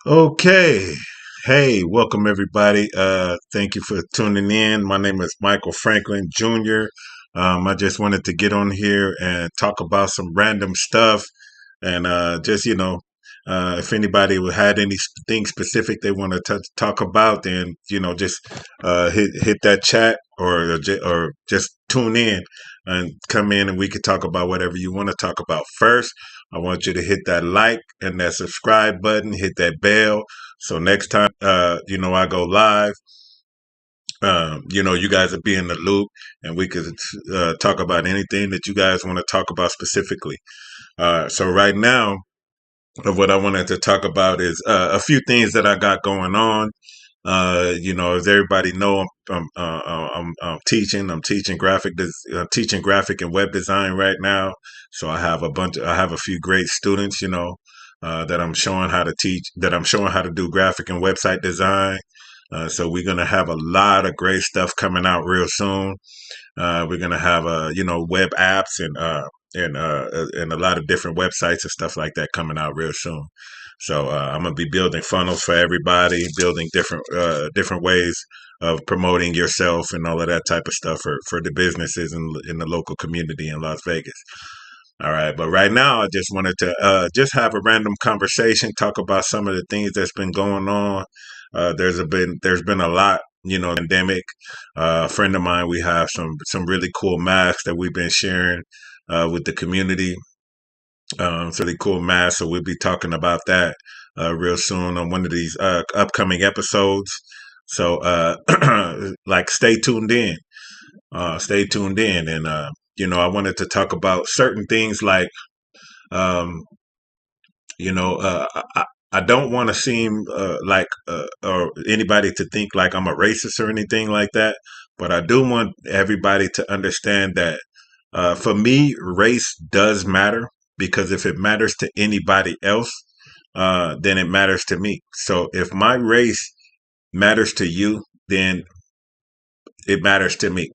Okay. Hey, welcome everybody. Thank you for tuning in. My name is Michael Franklin Jr. I just wanted to get on here and talk about some random stuff and just, if anybody had anything specific they want to talk about, then, just hit that chat or just tune in and come in and we could talk about whatever you want to talk about. First, I want you to hit that like and that subscribe button, hit that bell. So next time, I go live, you guys will be in the loop and we could talk about anything that you guys want to talk about specifically. So right now, what I wanted to talk about is a few things that I got going on. As everybody know, I'm teaching. I'm teaching teaching graphic and web design right now. So I have a few great students, that I'm showing how to teach, that I'm showing how to do graphic and website design. So we're gonna have a lot of great stuff coming out real soon. We're gonna have web apps and a lot of different websites and stuff like that coming out real soon. So I'm gonna be building funnels for everybody, building different ways of promoting yourself and all of that type of stuff for the businesses in the local community in Las Vegas. All right, but right now I just wanted to just have a random conversation, talk about some of the things that's been going on. There's been a lot, pandemic. A friend of mine, we have some really cool masks that we've been sharing with the community. It's really cool masks, so we'll be talking about that real soon on one of these upcoming episodes. So, like, stay tuned in, and I wanted to talk about certain things like um, I don't want to seem like or anybody to think like I'm a racist or anything like that, but I do want everybody to understand that for me, race does matter because if it matters to anybody else, then it matters to me. So if my race matters to you, then it matters to me.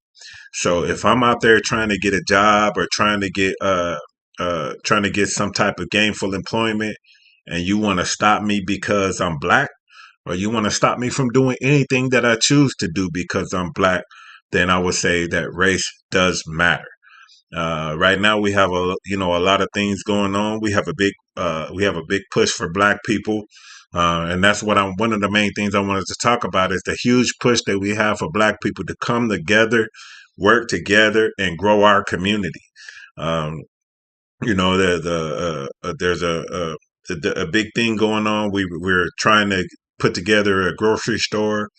So if I'm out there trying to get a job or trying to get some type of gainful employment and you want to stop me because I'm black or you want to stop me from doing anything that I choose to do because I'm black, then I would say that race does matter. Right now we have a lot of things going on. We have a big push for black people. And that's one of the main things I wanted to talk about is the huge push that we have for black people to come together, work together and grow our community. Um, there's a big thing going on. We're trying to put together a grocery store,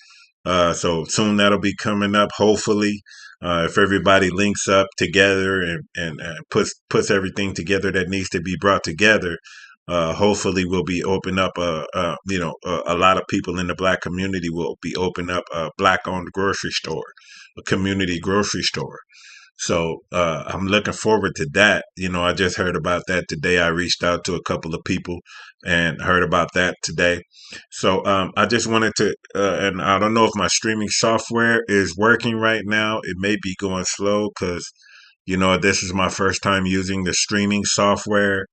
so soon that'll be coming up. Hopefully, if everybody links up together and puts everything together that needs to be brought together, hopefully we'll be open up. A lot of people in the black community will be open up a black-owned grocery store, a community grocery store. So I'm looking forward to that. I just heard about that today. I reached out to a couple of people and heard about that today. So I just wanted to, and I don't know if my streaming software is working right now. It may be going slow because, this is my first time using the streaming software.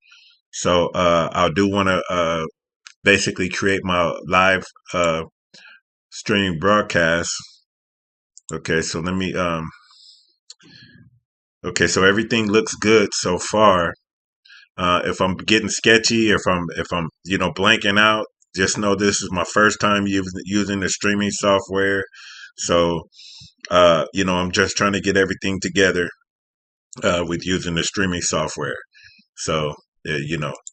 So I do want to basically create my live streaming broadcast. Okay, so let me. Okay, so everything looks good so far. If I'm getting sketchy, if I'm blanking out, just know this is my first time using the streaming software. So I'm just trying to get everything together with using the streaming software. So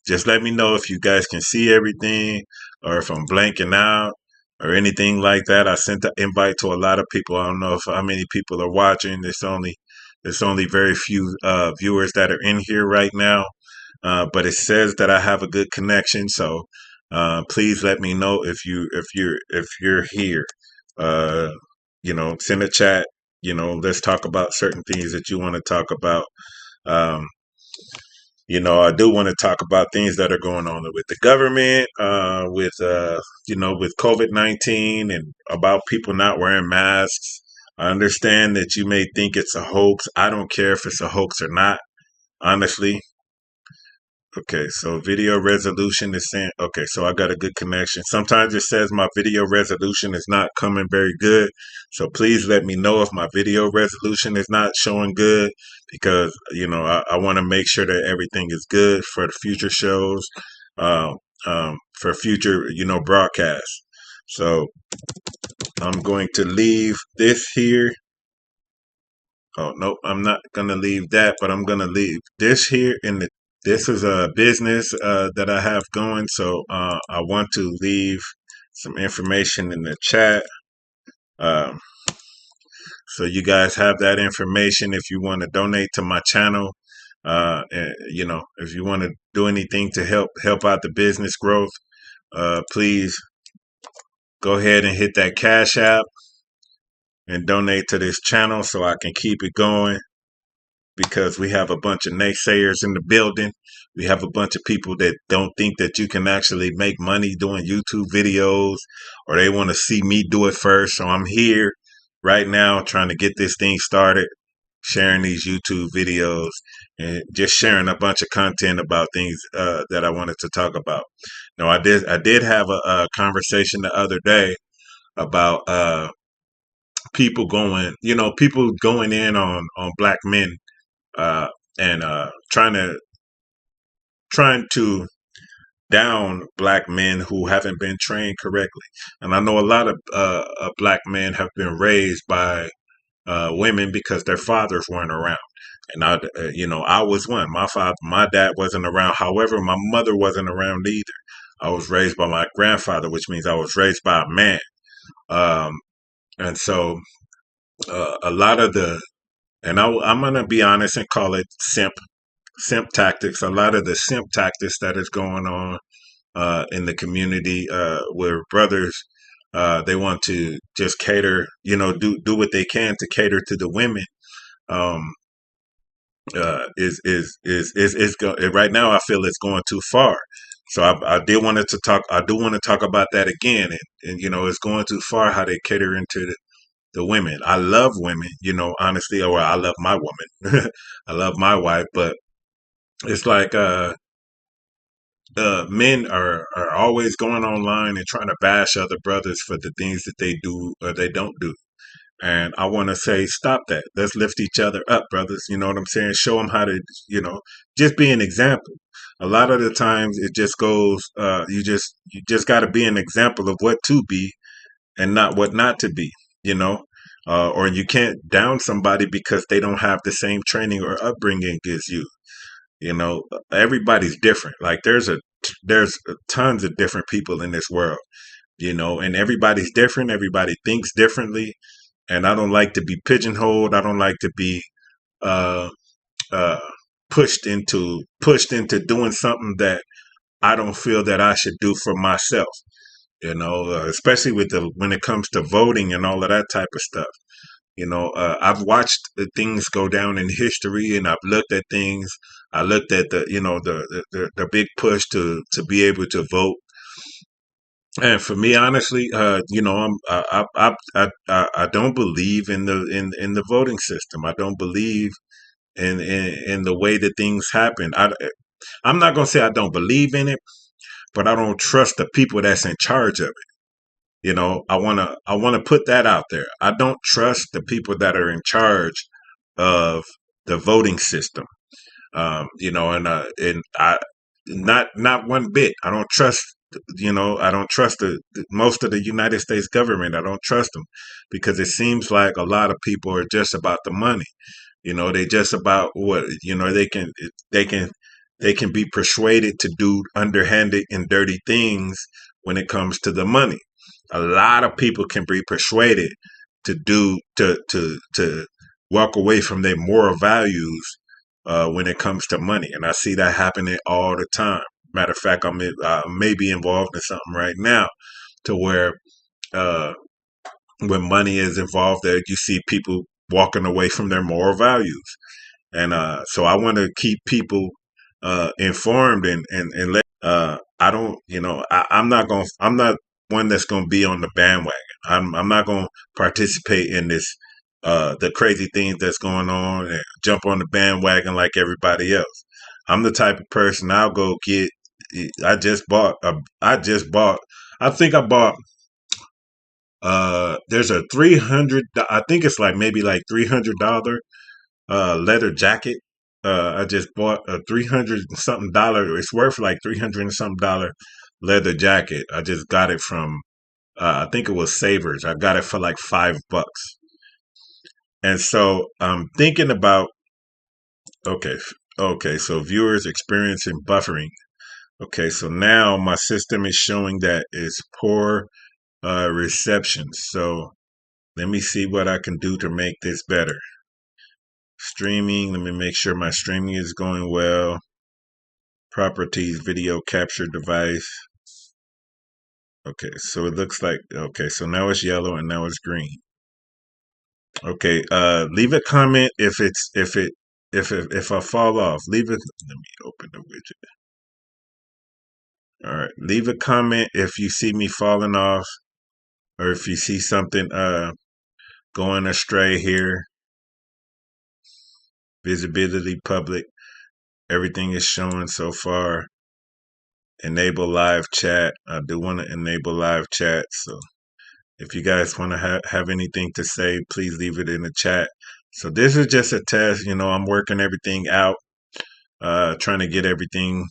just let me know if you guys can see everything or if I'm blanking out or anything like that. I sent the invite to a lot of people. I don't know if how many people are watching. It's only very few viewers that are in here right now, but it says that I have a good connection. So please let me know if you're here. Uh, send a chat. Let's talk about certain things that you want to talk about. Um, I do want to talk about things that are going on with the government, with COVID-19 and about people not wearing masks. I understand that you may think it's a hoax. I don't care if it's a hoax or not, honestly. Okay, so video resolution is saying, okay, so I got a good connection. Sometimes it says my video resolution is not coming very good. So please let me know if my video resolution is not showing good because, I want to make sure that everything is good for the future shows, um, for future, broadcasts. So I'm going to leave this here. Oh, nope, I'm not going to leave that, but I'm going to leave this here this is a business that I have going. So I want to leave some information in the chat. Um, so you guys have that information if you want to donate to my channel. And, if you want to do anything to help out the business growth, please go ahead and hit that Cash App and donate to this channel so I can keep it going. Because we have a bunch of naysayers in the building. We have a bunch of people that don't think that you can actually make money doing YouTube videos, or they want to see me do it first. So I'm here right now trying to get this thing started, sharing these YouTube videos and just sharing a bunch of content about things that I wanted to talk about. Now, I did have a conversation the other day about people going in on black men, uh, and trying to down black men who haven't been trained correctly. And I know a lot of black men have been raised by women because their fathers weren't around. And I was one. My dad wasn't around. However, my mother wasn't around either. I was raised by my grandfather, which means I was raised by a man. Um, and so a lot of I'm going to be honest and call it simp tactics. A lot of the simp tactics that is going on in the community, where brothers, they want to just cater, do what they can to cater to the women. Um, right now I feel it's going too far. So I did wanted to talk. I do want to talk about that again, and it's going too far how they cater into the women. I love women, honestly, or I love my woman. I love my wife, but it's like men are always going online and trying to bash other brothers for the things that they do or they don't do. And I want to say, stop that. Let's lift each other up, brothers. You know what I'm saying? Show them how to, just be an example. A lot of the times it just goes, you just got to be an example of what to be and not what not to be, you know? Or you can't down somebody because they don't have the same training or upbringing as you. Everybody's different. Like there's tons of different people in this world, and everybody's different. Everybody thinks differently, and I don't like to be pigeonholed. I don't like to be uh, uh, pushed into doing something that I don't feel that I should do for myself. Especially when it comes to voting and all of that type of stuff. I've watched the things go down in history, and I've looked at things. I looked at the big push to be able to vote. And for me, honestly, I don't believe in the voting system. I don't believe in the way that things happen. I'm not gonna say I don't believe in it, but I don't trust the people that's in charge of it. I wanna put that out there. I don't trust the people that are in charge of the voting system. And I not one bit. I don't trust. I don't trust most of the United States government. I don't trust them because it seems like a lot of people are just about the money. They just about what they can they can be persuaded to do underhanded and dirty things when it comes to the money. A lot of people can be persuaded to walk away from their moral values when it comes to money, and I see that happening all the time. Matter of fact, I may be involved in something right now to where uh, when money is involved, there you see people walking away from their moral values. And so I want to keep people informed and let I don't I'm not one that's gonna be on the bandwagon. I'm not gonna participate in this the crazy things that's going on and jump on the bandwagon like everybody else. I'm the type of person I'll go get. I just bought. I just bought. I think I bought. There's a 300. I think it's like maybe like $300 leather jacket. I just bought a 300 and something dollar. It's worth like 300 and something dollar leather jacket. I just got it from. I think it was Savers. I got it for like $5. And so I'm thinking about. Okay, okay. So viewers experiencing buffering. Okay, so now my system is showing that it's poor reception. So let me see what I can do to make this better. Streaming, let me make sure my streaming is going well. Properties, video capture device. Okay, so it looks like, okay, so now it's yellow and now it's green. Okay, leave a comment if I fall off. Leave it, let me open the widget. All right, leave a comment if you see me falling off or if you see something going astray here. Visibility public. Everything is showing so far. Enable live chat. I do want to enable live chat. So if you guys want to have anything to say, please leave it in the chat. So this is just a test. You know, I'm working everything out, trying to get everything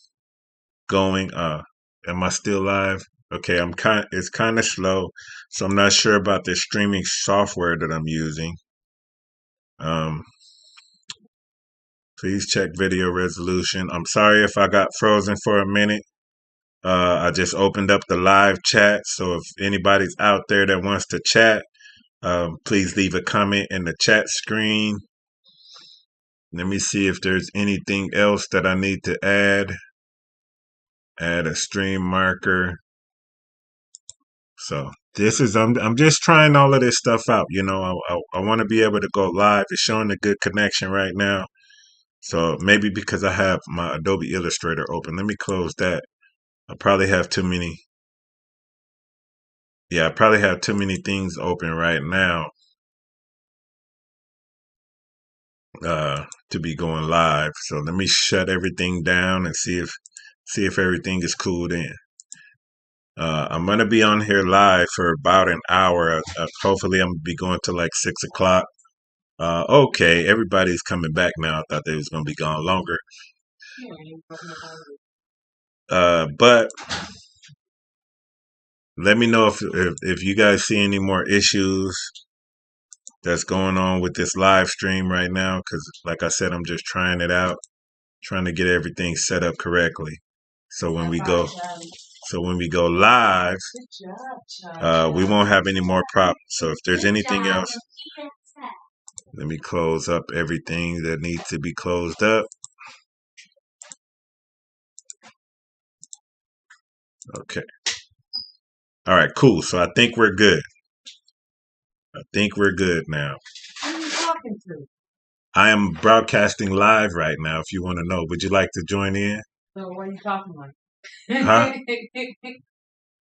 going. Am I still live? Okay, it's kind of slow. So I'm not sure about the streaming software that I'm using. Um, Please check video resolution. I'm sorry if I got frozen for a minute. I just opened up the live chat. So if anybody's out there that wants to chat, please leave a comment in the chat screen. Let me see if there's anything else that I need to add. Add a stream marker. So this is, I'm just trying all of this stuff out. You know, I want to be able to go live. It's showing a good connection right now. So maybe because I have my Adobe Illustrator open. Let me close that. I probably have too many. Yeah, I probably have too many things open right now to be going live. So let me shut everything down and see if everything is cooled in. I'm gonna be on here live for about an hour. Hopefully, I'm gonna be going to like 6 o'clock. Okay, everybody's coming back now. I thought they was gonna be gone longer. But let me know if you guys see any more issues that's going on with this live stream right now, because like I said, I'm just trying it out, trying to get everything set up correctly. So when we go live, we won't have any more problems. So if there's anything else, let me close up everything that needs to be closed up. Okay. All right, cool. So I think we're good. I think we're good now. Who are you talking to? I am broadcasting live right now. If you want to know, would you like to join in? So what are you talking like? Huh?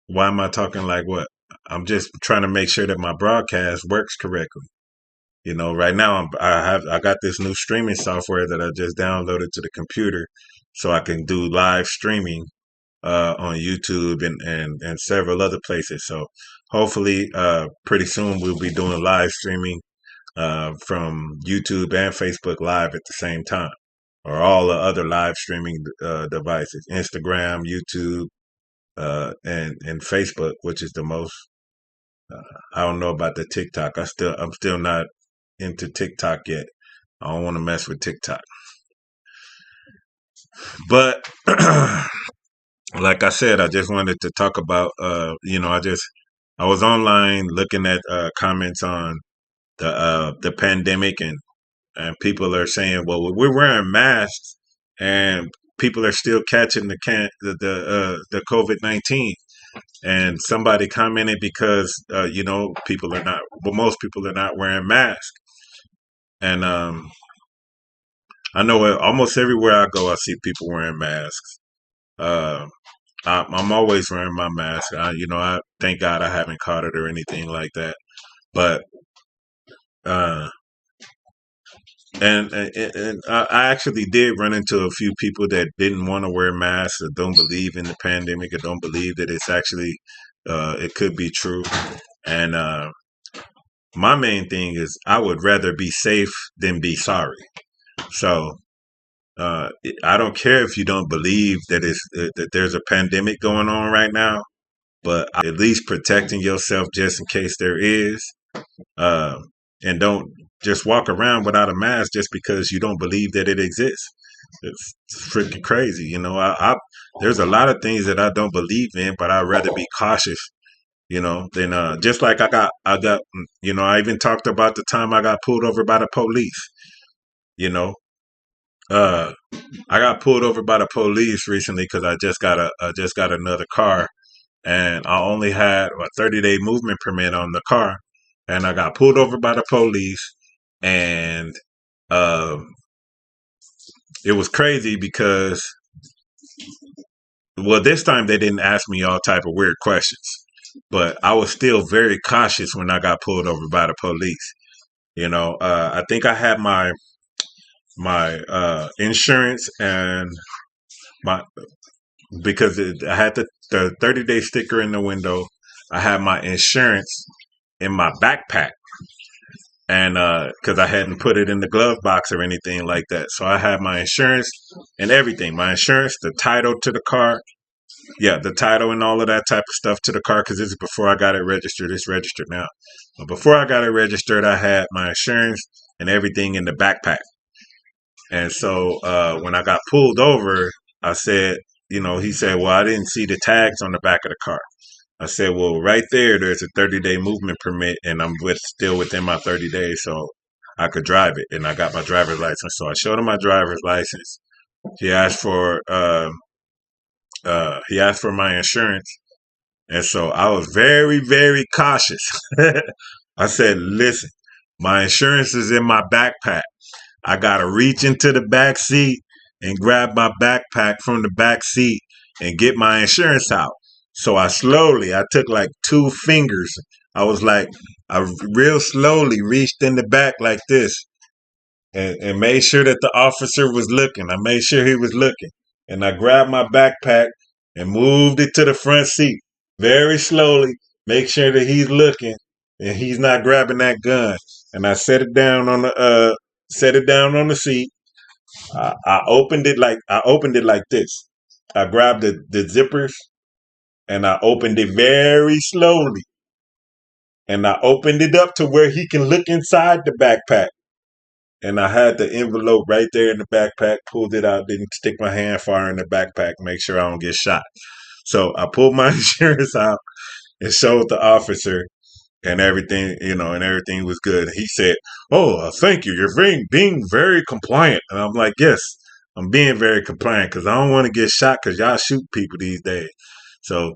Why am I talking like what? I'm just trying to make sure that my broadcast works correctly. You know, right now I got this new streaming software that I just downloaded to the computer, so I can do live streaming on YouTube and several other places. So hopefully, pretty soon we'll be doing live streaming from YouTube and Facebook Live at the same time, or all the other live streaming devices, Instagram, YouTube, and Facebook, which is the most. I don't know about the TikTok. I'm still not into TikTok yet. I don't want to mess with TikTok. But like I said, I just wanted to talk about I was online looking at comments on the pandemic, and people are saying, well, we're wearing masks and people are still catching the COVID-19. And somebody commented because people are not, well, most people are not wearing masks. And I know almost everywhere I go, I see people wearing masks. Uh, I'm always wearing my mask. I thank God I haven't caught it or anything like that. But uh, And I actually did run into a few people that didn't want to wear masks or don't believe in the pandemic or don't believe that it's actually it could be true. And my main thing is I would rather be safe than be sorry. So I don't care if you don't believe that that there's a pandemic going on right now, but at least protecting yourself just in case there is. Uh, and don't just walk around without a mask just because you don't believe that it exists. It's freaking crazy, you know. There's a lot of things that I don't believe in, but I'd rather be cautious, you know, than just like you know, I even talked about the time I got pulled over by the police, you know. Uh, I got pulled over by the police recently because I just got another car, and I only had a 30-day movement permit on the car, and I got pulled over by the police, and uh, it was crazy because, well, this time they didn't ask me all type of weird questions, but I was still very cautious when I got pulled over by the police. You know, I think I had my insurance and my because I had the 30-day sticker in the window. I had my insurance in my backpack, and because I hadn't put it in the glove box or anything like that, so I had my insurance and everything. My insurance, the title to the car, yeah, the title and all of that type of stuff to the car because this is before I got it registered. It's registered now. But before I got it registered, I had my insurance and everything in the backpack. And so when I got pulled over, I said, you know, he said, well, I didn't see the tags on the back of the car. I said, well, right there's a 30-day movement permit, and I'm still within my 30 days, so I could drive it. And I got my driver's license. So I showed him my driver's license. He asked for my insurance. And so I was very, very cautious. I said, listen, my insurance is in my backpack. I got to reach into the back seat and grab my backpack from the back seat and get my insurance out. So I took like 2 fingers. I was like, I real slowly reached in the back like this and made sure that the officer was looking. I made sure he was looking. And I grabbed my backpack and moved it to the front seat very slowly, make sure that he's looking and he's not grabbing that gun. And I set it down on the seat. I opened it like this. I grabbed the zippers and I opened it very slowly. And I opened it up to where he can look inside the backpack. And I had the envelope right there in the backpack, pulled it out, didn't stick my hand far in the backpack, make sure I don't get shot. So I pulled my insurance out and showed the officer, and everything, you know, and everything was good. He said, "Oh, thank you. You're being very compliant." And I'm like, "Yes, I'm being very compliant because I don't want to get shot because y'all shoot people these days." So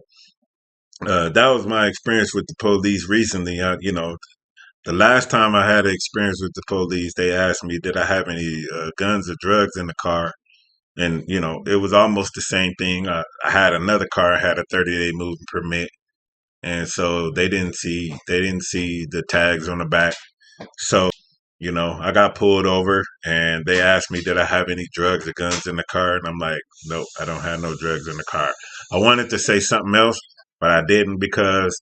that was my experience with the police recently. You know, the last time I had an experience with the police, they asked me, did I have any guns or drugs in the car? And, you know, it was almost the same thing. I had another car, I had a 30-day movement permit. And so they didn't see the tags on the back. So, you know, I got pulled over and they asked me, did I have any drugs or guns in the car? And I'm like, nope, I don't have no drugs in the car. I wanted to say something else, but I didn't because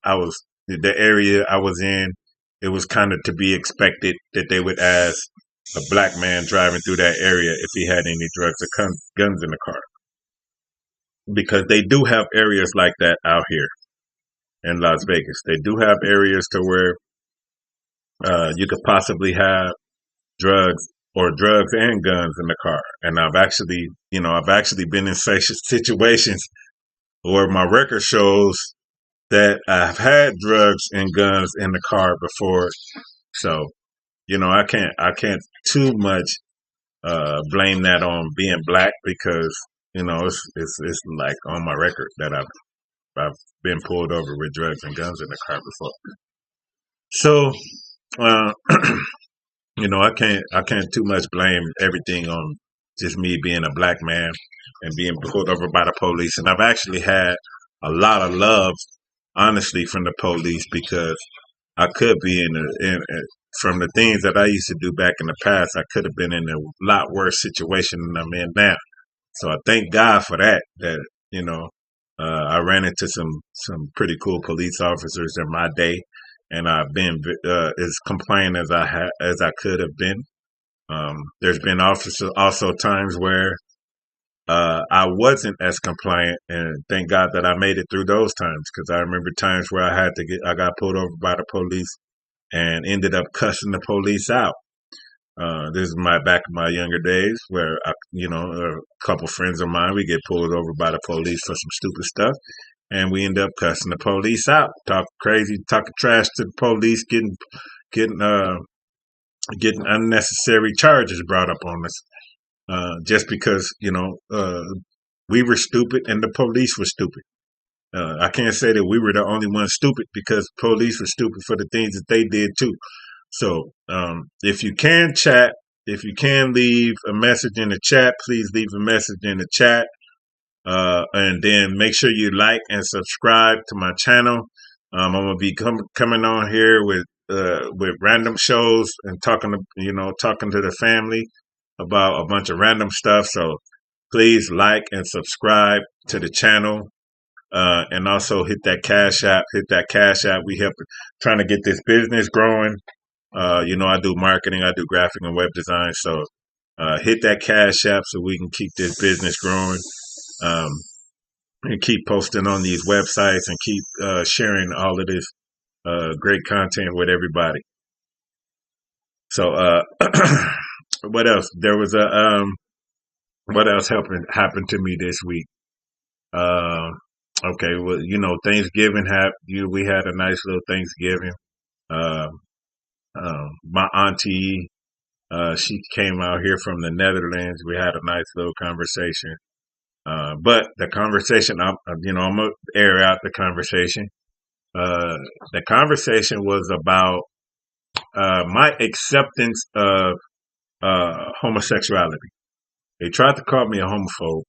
the area I was in, it was kind of to be expected that they would ask a black man driving through that area if he had any drugs or guns in the car. Because they do have areas like that out here in Las Vegas. They do have areas to where you could possibly have drugs or drugs and guns in the car. And I've actually been in such situations where my record shows that I've had drugs and guns in the car before. So, you know, I can't too much blame that on being black because, you know, it's like on my record that I've been pulled over with drugs and guns in the car before. So, uh, you know, I can't too much blame everything on just me being a black man and being pulled over by the police. And I've actually had a lot of love, honestly, from the police because I could be from the things that I used to do back in the past, I could have been in a lot worse situation than I'm in now. So I thank God for that. That you know, I ran into some pretty cool police officers in my day, and I've been as compliant as I could have been. There's been also times where I wasn't as compliant, and thank God that I made it through those times because I remember times where I got pulled over by the police and ended up cussing the police out. This is my back in my younger days where a couple friends of mine, we get pulled over by the police for some stupid stuff, and we end up cussing the police out, talking crazy, talking trash to the police, getting getting unnecessary charges brought up on us, just because we were stupid and the police were stupid. I can't say that we were the only ones stupid because police were stupid for the things that they did too. So, if you can chat, if you can leave a message in the chat, please leave a message in the chat. And then make sure you like and subscribe to my channel. I'm gonna be coming on here with random shows and talking to the family about a bunch of random stuff. So please like and subscribe to the channel. And also hit that cash app. Hit that cash app. We help trying to get this business growing. I do marketing, I do graphic and web design. So hit that cash app so we can keep this business growing. Um, and keep posting on these websites and keep sharing all of this great content with everybody. So what else? There was what else happened to me this week? Okay, well, Thanksgiving we had a nice little Thanksgiving. Uh, my auntie, she came out here from the Netherlands. We had a nice little conversation. But the conversation, I'm gonna air out the conversation. The conversation was about my acceptance of homosexuality. They tried to call me a homophobe,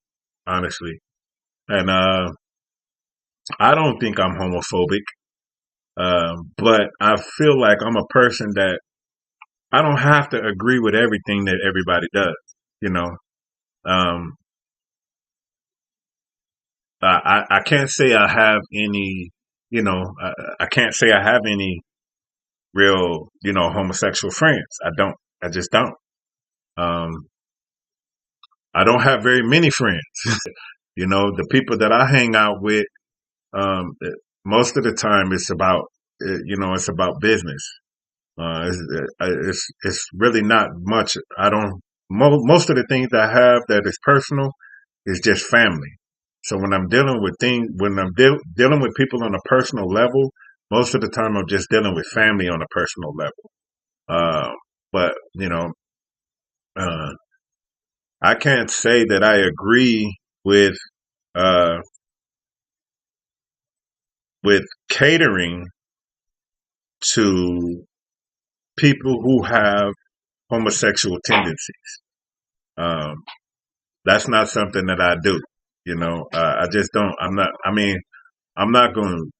honestly, and I don't think I'm homophobic. But I feel like I'm a person that I don't have to agree with everything that everybody does. You know, um, I can't say I have any. I can't say I have any real, homosexual friends. I don't. I just don't. Um, I don't have very many friends. The people that I hang out with, um, most of the time it's about business. It's really not much. I don't. Most of the things I have that is personal is just family. So when I'm dealing with dealing with people on a personal level, most of the time I'm just dealing with family on a personal level. Uh, but uh, I can't say that I agree uh, with catering to people who have homosexual tendencies. Um, that's not something that I do. I just don't. I'm not. I mean, I'm not going.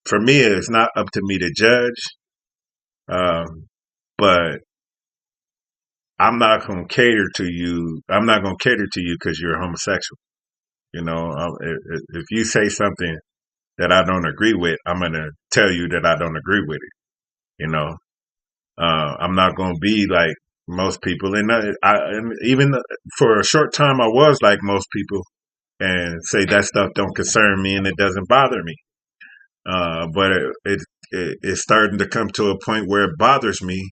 For me, it's not up to me to judge. Um, but I'm not going to cater to you. I'm not going to cater to you because you're homosexual. If you say something that I don't agree with, I'm going to tell you that I don't agree with it. I'm not going to be like most people, and even for a short time, I was like most people, and say that stuff don't concern me and it doesn't bother me. But it's starting to come to a point where it bothers me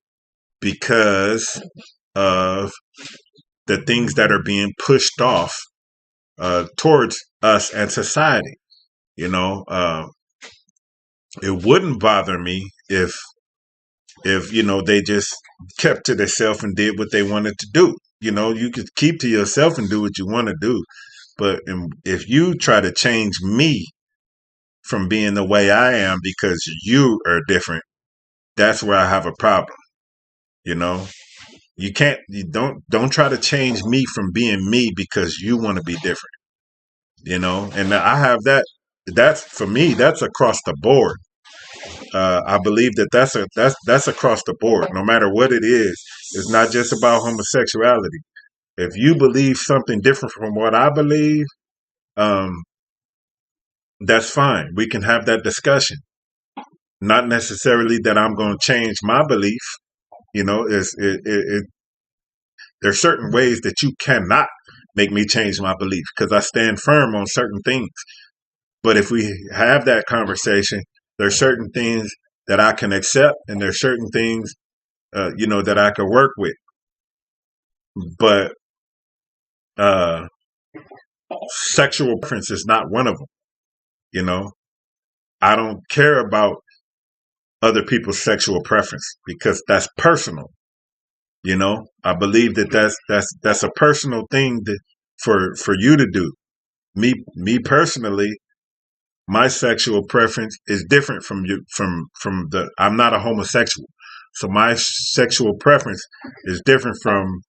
because of the things that are being pushed off towards us and society. You know, uh, it wouldn't bother me if they just kept to themselves and did what they wanted to do. You could keep to yourself and do what you want to do, but if you try to change me from being the way I am because you are different, that's where I have a problem. You know, you don't try to change me from being me because you want to be different. And I have that. That's for me. That's across the board. I believe that that's across the board. No matter what it is, it's not just about homosexuality. If you believe something different from what I believe, um, that's fine. We can have that discussion. Not necessarily that I'm going to change my belief. You know, there's certain ways that you cannot make me change my belief because I stand firm on certain things. But if we have that conversation, there's certain things that I can accept, and there's certain things, that I could work with. But uh, sexual preference is not one of them. You know, I don't care about other people's sexual preference because that's personal. You know, I believe that that's a personal thing for you to do. Me personally, my sexual preference is different from you from the. I'm not a homosexual, so my sexual preference is different from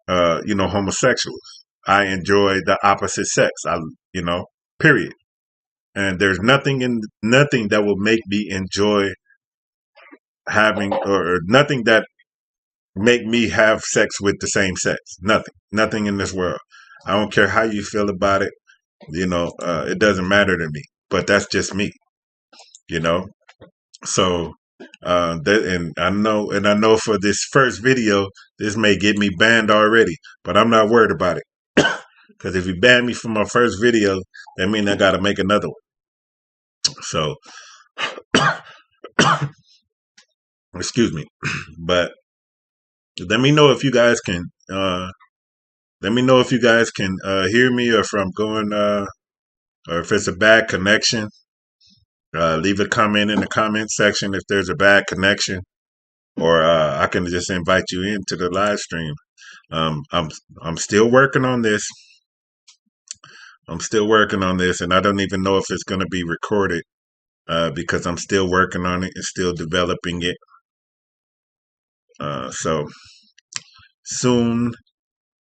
homosexuals. I enjoy the opposite sex. Period. And there's nothing that will make me enjoy having or nothing that make me have sex with the same sex. Nothing in this world. I don't care how you feel about it. It doesn't matter to me. But that's just me. You know. So and I know for this first video, this may get me banned already, but I'm not worried about it. Because if you ban me from my first video, that means I got to make another one. So, excuse me. But let me know if you guys can. Let me know if you guys can hear me, or if I'm going, or if it's a bad connection. Leave a comment in the comment section if there's a bad connection, or I can just invite you into the live stream. I'm still working on this. I'm still working on this, and I don't even know if it's going to be recorded because I'm still working on it and still developing it. So soon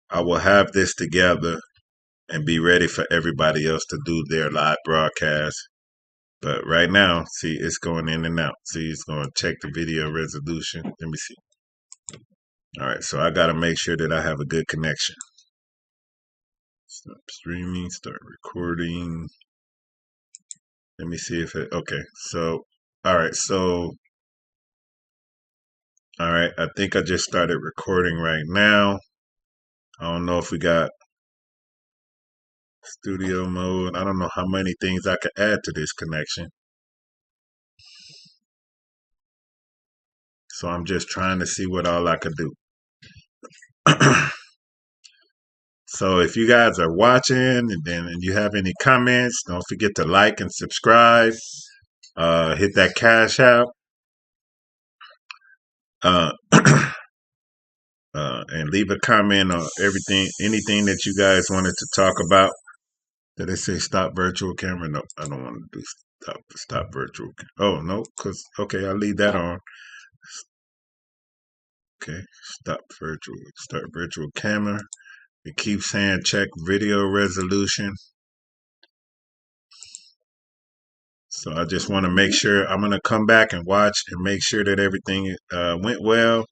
I will have this together and be ready for everybody else to do their live broadcast. But right now, see, it's going in and out. See, it's going to check the video resolution. Let me see. All right, so I got to make sure that I have a good connection. Stop streaming, start recording. Let me see if it, okay. So, all right, I think I just started recording right now. I don't know if we got studio mode. I don't know how many things I could add to this connection. So I'm just trying to see what all I could do. So if you guys are watching and you have any comments, don't forget to like and subscribe. Hit that cash app. Uh, and leave a comment on anything that you guys wanted to talk about. Did they say stop virtual camera? No, I don't want to do stop virtual. Oh no, okay, I'll leave that on. Okay, start virtual camera. It keeps saying check video resolution. So I just want to make sure. I'm going to come back and watch and make sure that everything went well.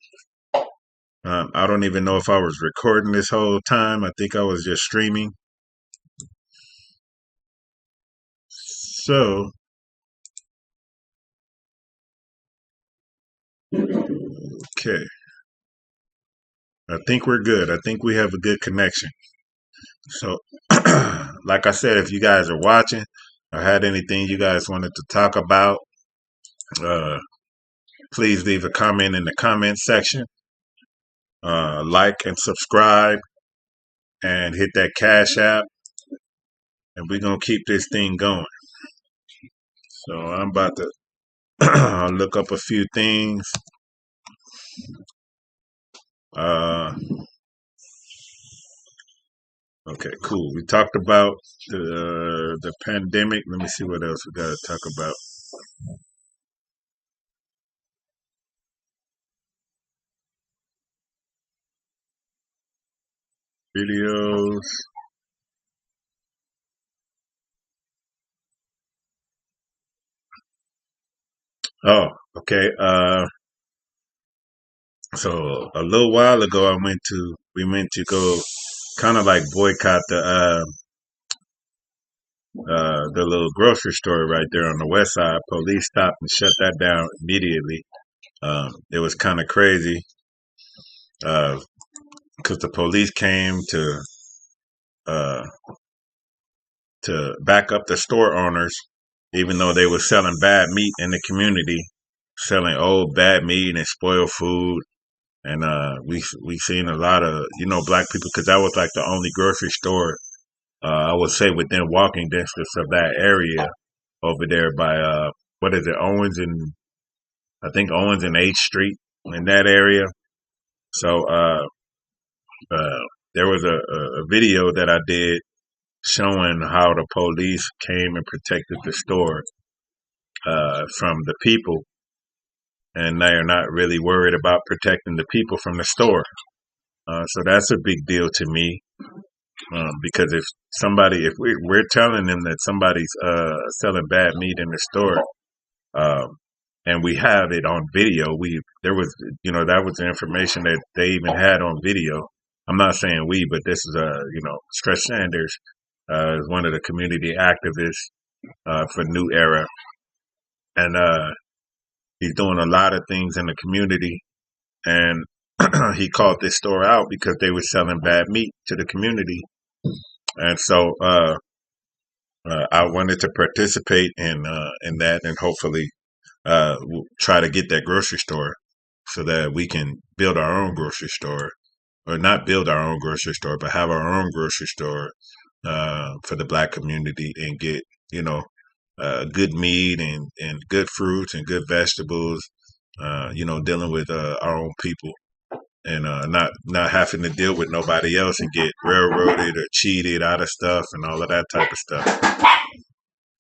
I don't even know if I was recording this whole time. I think I was just streaming. So, okay. I think we're good. I think we have a good connection. So, like I said, if you guys are watching or had anything you guys wanted to talk about, uh, please leave a comment in the comment section. Like and subscribe and hit that cash app. And we're going to keep this thing going. So I'm about to look up a few things. Okay, cool. We talked about the pandemic. Let me see what else we got to talk about. Videos. Oh, okay. So a little while ago, we went to go kind of like boycott the little grocery store right there on the west side. Police stopped and shut that down immediately. It was kind of crazy because the police came uh, to back up the store owners, even though they were selling bad meat in the community, selling old bad meat and spoiled food. And we seen a lot of black people because that was like the only grocery store I would say within walking distance of that area over there by what is it, Owens and I think Owens and 8th Street in that area. So uh, there was a video that I did showing how the police came and protected the store from the people, and they are not really worried about protecting the people from the store. So that's a big deal to me because if we're telling them that somebody's selling bad meat in the store, um, and we have it on video, there was that was the information that they even had on video. I'm not saying we, but this is Stretch Sanders is one of the community activists for New Era, and he's doing a lot of things in the community. And he called this store out because they were selling bad meat to the community, and so I wanted to participate in that, and hopefully we'll try to get that grocery store so that we can build our own grocery store, or not build our own grocery store, but have our own grocery store for the black community and get good meat and good fruits and good vegetables. Dealing with our own people and not having to deal with nobody else and get railroaded or cheated out of stuff and all of that type of stuff.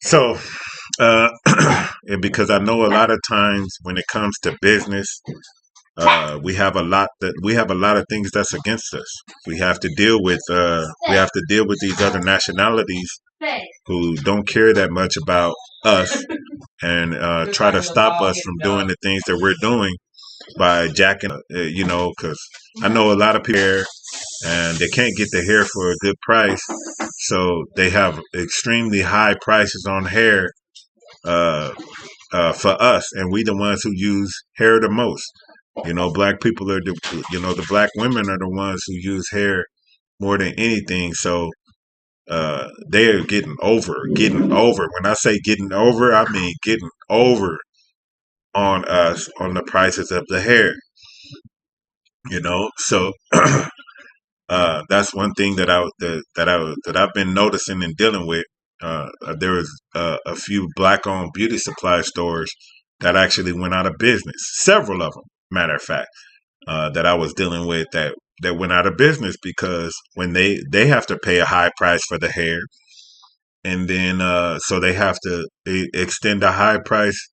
So, and because I know a lot of times when it comes to business, we have a lot of things that's against us. We have to deal with these other nationalities who don't care that much about us and try to stop us from doing the things that we're doing by jacking, because I know a lot of people here and they can't get the hair for a good price, so they have extremely high prices on hair uh, for us, and we the ones who use hair the most. Black people are the black women are the ones who use hair more than anything. So they are getting over. When I say getting over, I mean getting over on us on the prices of the hair. So that's one thing that I've been noticing and dealing with. There was a few black-owned beauty supply stores that actually went out of business. Several of them, matter of fact, that I was dealing with that went out of business because when they have to pay a high price for the hair, and then so they have to extend a high price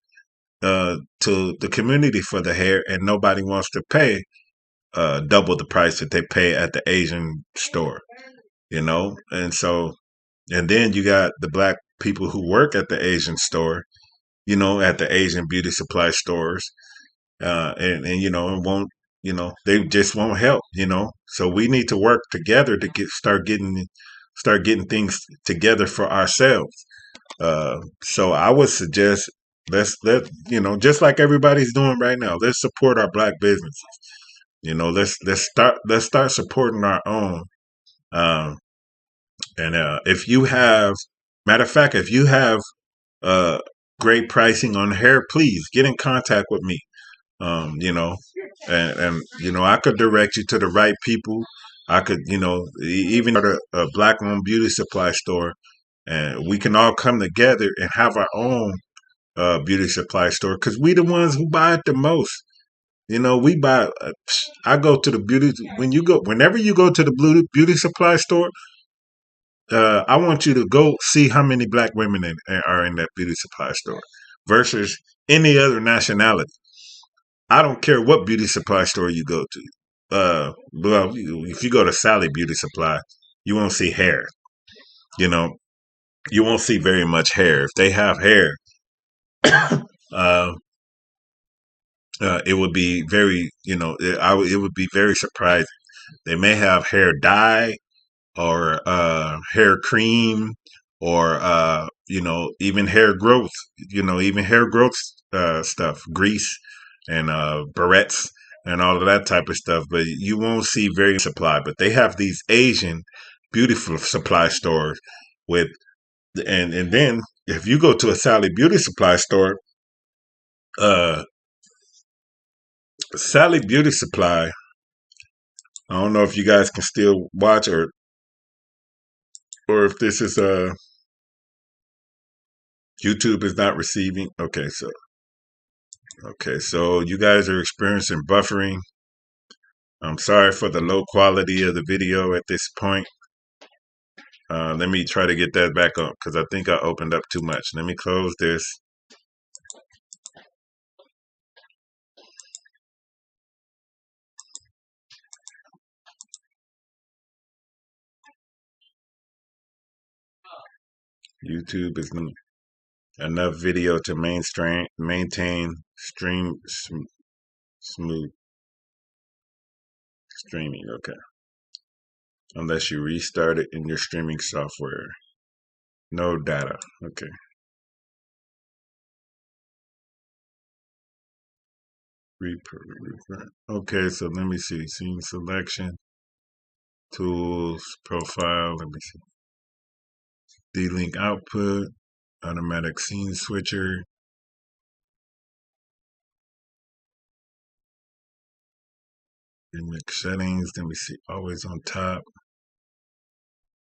to the community for the hair, and nobody wants to pay double the price that they pay at the Asian store, and so and then you got the black people who work at the Asian store, at the Asian beauty supply stores, and it won't, they just won't help, so we need to work together to start getting things together for ourselves. So I would suggest just like everybody's doing right now, let's support our black businesses. Let's start supporting our own. Um, and if you have, matter of fact, if you have uh, great pricing on hair, please get in contact with me. And I could direct you to the right people. I could, even start a black-owned beauty supply store, and we can all come together and have our own beauty supply store because we the ones who buy it the most. We buy. I go to the beauty whenever you go to the beauty supply store. I want you to go see how many black women are in that beauty supply store versus any other nationality. I don't care what beauty supply store you go to. Well, if you go to Sally Beauty Supply, you won't see hair. You know, you won't see very much hair. If they have hair, uh, it would be very, it would be very surprising. They may have hair dye or hair cream or even hair growth, even hair growth stuff, grease and barrettes and all of that type of stuff. But you won't see very supply. But they have these Asian beautiful supply stores with and then if you go to a Sally Beauty Supply store, uh Sally Beauty Supply, I don't know if you guys can still watch or if this is YouTube is not receiving. Okay, so you guys are experiencing buffering. I'm sorry for the low quality of the video at this point. Let me try to get that back up because I think I opened up too much. Let me close this. YouTube is enough video to maintain smooth streaming. Okay, unless you restart it in your streaming software. No data. Okay. Okay, so let me see. Scene selection, tools, profile. Let me see. D-Link output, automatic scene switcher. Remix settings. Let me see. Always on top.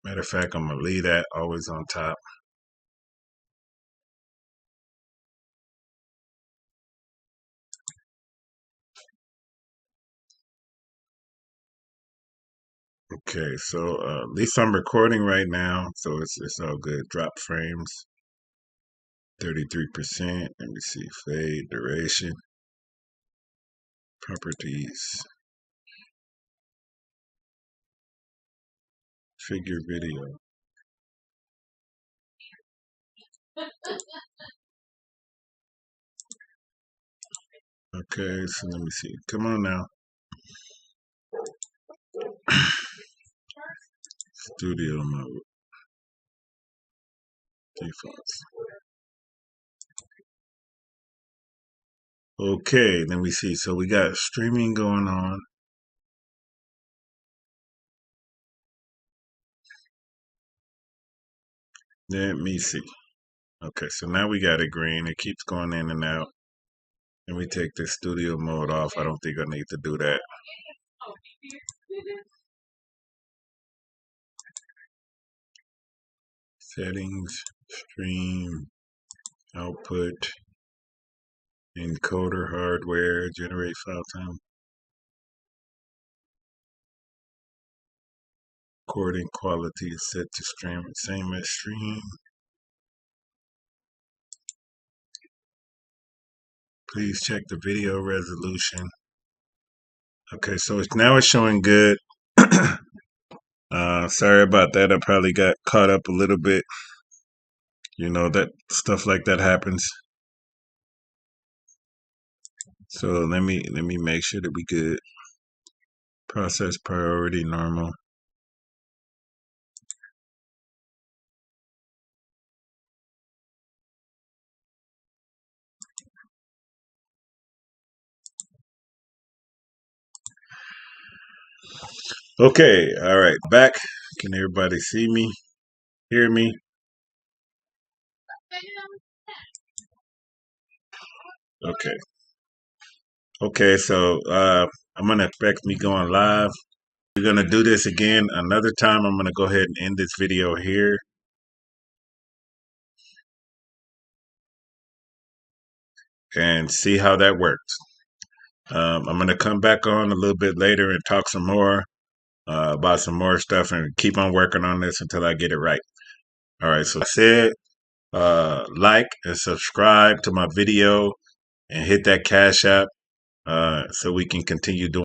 Matter of fact, I'm going to leave that always on top. Okay, so at least I'm recording right now, so it's all good. Drop frames, 33%. Let me see, fade, duration, properties, figure video. Okay, so let me see. Come on now. Studio mode. Defaults. Okay, let me see. So we got streaming going on. Let me see. Okay, so now we got it green. It keeps going in and out. Let me take this studio mode off. I don't think I need to do that. Settings, stream, output, encoder hardware, generate file time. Recording quality is set to stream, same as stream. Please check the video resolution. Okay, so now it's showing good. Sorry about that. I probably got caught up a little bit. That stuff like that happens. So let me make sure that we good. Process priority normal. Okay, all right, back. Can everybody see me? Hear me? Okay. Okay, so I'm gonna expect me going live. We're gonna do this again another time. I'm gonna go ahead and end this video here. And see how that works. I'm gonna come back on a little bit later and talk some more about some more stuff and keep on working on this until I get it right. All right, so I said like and subscribe to my video and hit that cash app so we can continue doing